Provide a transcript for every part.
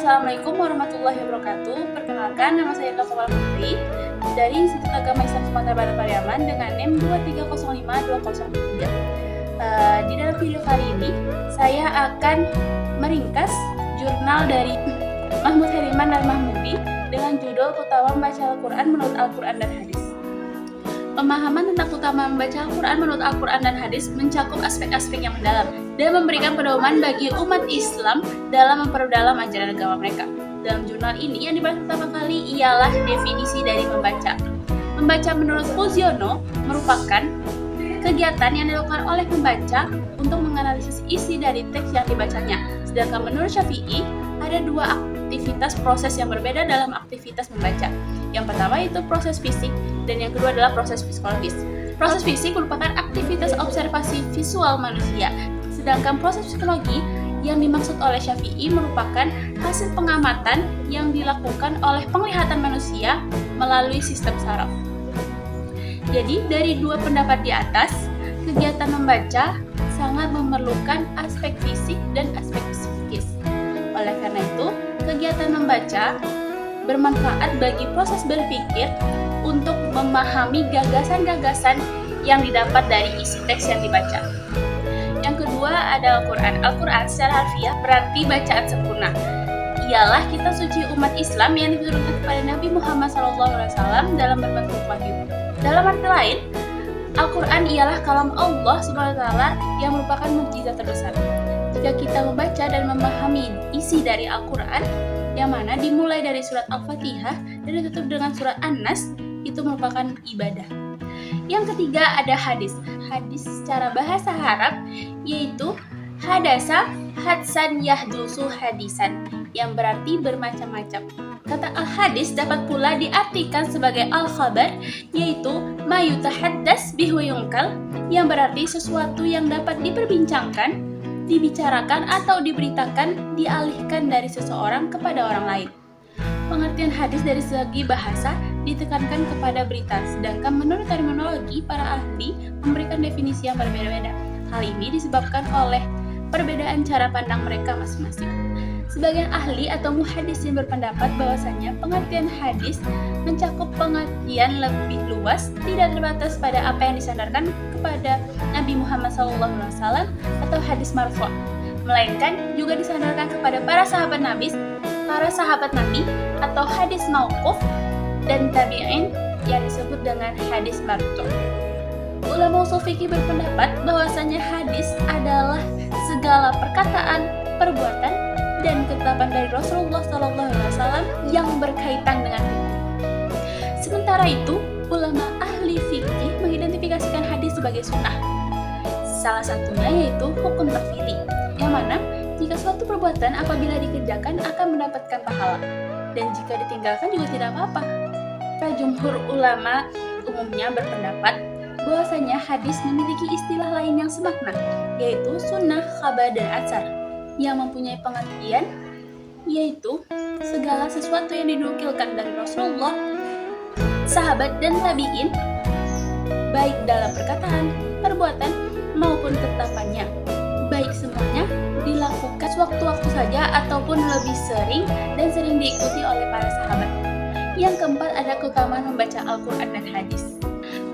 Assalamualaikum warahmatullahi wabarakatuh. Perkenalkan, nama saya Dr. Putri dari Institut Agama Islam Sumatera Barat Pariaman dengan NIM 2305203. Di dalam video kali ini, saya akan meringkas jurnal dari Mahmud Heriman dan Mahmudi dengan judul Keutamaan Membaca Al-Quran menurut Al-Quran dan Hadis. Pemahaman tentang keutamaan membaca Al-Quran menurut Al-Quran dan Hadis mencakup aspek-aspek yang mendalam dan memberikan pedoman bagi umat Islam dalam memperdalam ajaran agama mereka. Dalam jurnal ini yang dibahas pertama kali ialah definisi dari membaca. Membaca menurut Fuziono merupakan kegiatan yang dilakukan oleh pembaca untuk menganalisis isi dari teks yang dibacanya. Sedangkan menurut Syafi'i, ada dua aktivitas proses yang berbeda dalam aktivitas membaca. Yang pertama itu proses fisik dan yang kedua adalah proses psikologis. Proses fisik merupakan aktivitas observasi visual manusia, sedangkan proses psikologi yang dimaksud oleh Syafi'i merupakan hasil pengamatan yang dilakukan oleh penglihatan manusia melalui sistem saraf. Jadi dari dua pendapat di atas, kegiatan membaca sangat memerlukan aspek fisik dan aspek psikis. Oleh karena itu, kegiatan membaca bermanfaat bagi proses berpikir untuk memahami gagasan-gagasan yang didapat dari isi teks yang dibaca. Yang kedua ada Al-Quran. Al-Quran secara harfiah berarti bacaan sempurna. Ialah kitab suci umat Islam yang diturunkan kepada Nabi Muhammad SAW dalam berbentuk wahyu. Dalam arti lain, Al-Quran ialah kalam Allah SWT yang merupakan mukjizat terbesar. Jika kita membaca dan memahami isi dari Al-Quran, yang mana dimulai dari surat Al-Fatihah dan ditutup dengan surat An-Nas, itu merupakan ibadah. Yang ketiga ada hadis. Hadis secara bahasa Arab yaitu hadasa, hadsan, yahdusu, hadisan, yang berarti bermacam-macam. Kata al-hadis dapat pula diartikan sebagai al-khabar, yaitu ma yutahaddas bihi yunqal, yang berarti sesuatu yang dapat diperbincangkan, dibicarakan atau diberitakan, dialihkan dari seseorang kepada orang lain. Pengertian hadis dari segi bahasa ditekankan kepada berita, sedangkan menurut terminologi para ahli memberikan definisi yang berbeda-beda. Hal ini disebabkan oleh perbedaan cara pandang mereka masing-masing. Sebagian ahli atau muhaddisin berpendapat bahwasanya pengertian hadis mencakup pengertian lebih luas, tidak terbatas pada apa yang disandarkan kepada Nabi Muhammad SAW atau hadis marfu', melainkan juga disandarkan kepada para sahabat Nabi atau hadis mauquf dan tabi'in yang disebut dengan hadis marfu'. Ulama ushul fikih berpendapat bahwasanya hadis adalah segala perkataan, perbuatan, dan ketetapan dari Rasulullah SAW yang berkaitan dengan hukum. Sementara itu, ulama ahli fikih mengidentifikasikan hadis sebagai sunnah. Salah satunya yaitu hukum takfiri, yang mana jika suatu perbuatan apabila dikerjakan akan mendapatkan pahala, dan jika ditinggalkan juga tidak apa-apa. Para jumhur ulama umumnya berpendapat bahwasanya hadis memiliki istilah lain yang semakna, yaitu sunnah, khabar, dan atsar, yang mempunyai pengertian yaitu segala sesuatu yang dinukilkan dari Rasulullah, sahabat, dan tabi'in, baik dalam perkataan, perbuatan, maupun ketetapannya, baik semuanya dilakukan sewaktu-waktu saja ataupun lebih sering dan sering diikuti oleh para sahabat. Yang keempat ada keutamaan membaca Al-Quran dan hadis.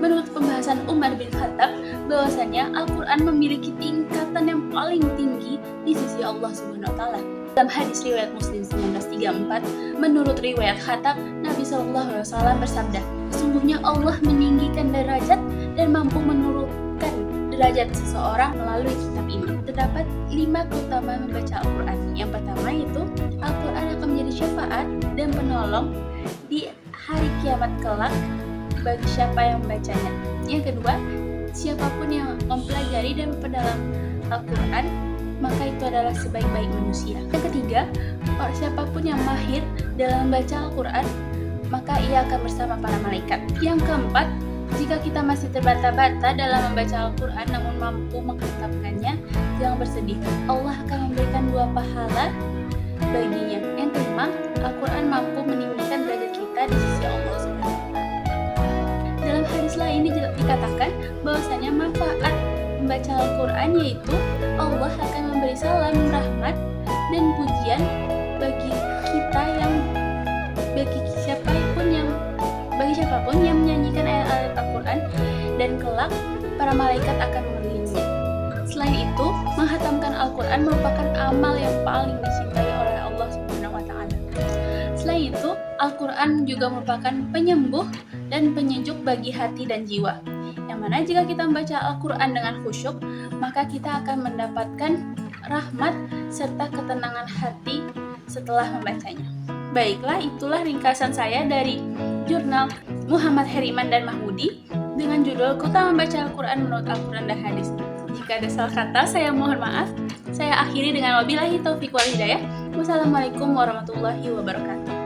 Menurut pembahasan Umar bin Khattab, bahwasanya Al-Quran memiliki tingkatan yang paling tinggi di sisi Allah SWT. Dalam hadis riwayat Muslim 1934, menurut riwayat Khattab, Nabi SAW bersabda, sesungguhnya Allah meninggikan derajat dan mampu menurunkan derajat seseorang melalui kitab ini. Terdapat 5 keutamaan membaca Al-Quran. Yang pertama yaitu Al-Quran akan menjadi syafaat dan penolong di hari kiamat kelak bagi siapa yang membacanya. Yang kedua, siapapun yang mempelajari dan memperdalam Al-Quran, maka itu adalah sebaik-baik manusia. Yang ketiga, siapapun yang mahir dalam membaca Al-Quran, maka ia akan bersama para malaikat. Yang keempat, jika kita masih terbata-bata dalam membaca Al-Quran namun mampu menghatapkannya, jangan bersedih. Allah akan memberikan 2 pahala baginya. Yang kelima, Al-Quran mampu meninggikan derajat kita di sisi Allah SWT. Dalam hadis lain dikatakan bahwasanya manfaat membaca Al-Quran yaitu Allah akan memberi salam, rahmat, dan pujian bagi kelak para malaikat akan mengelilingnya. Selain itu, menghatamkan Al-Quran merupakan amal yang paling dicintai oleh Allah Subhanahu wa Ta'ala. Selain itu, Al-Quran juga merupakan penyembuh dan penyejuk bagi hati dan jiwa. Yang mana jika kita membaca Al-Quran dengan khusyuk, maka kita akan mendapatkan rahmat serta ketenangan hati setelah membacanya. Baiklah, itulah ringkasan saya dari jurnal Muhammad Heriman dan Mahmudi dengan judul Kota Membaca Al-Quran Menurut Al-Quran dan Hadis. Jika ada salah kata, saya mohon maaf. Saya akhiri dengan wabillahi taufiq wal hidayah. Wassalamualaikum warahmatullahi wabarakatuh.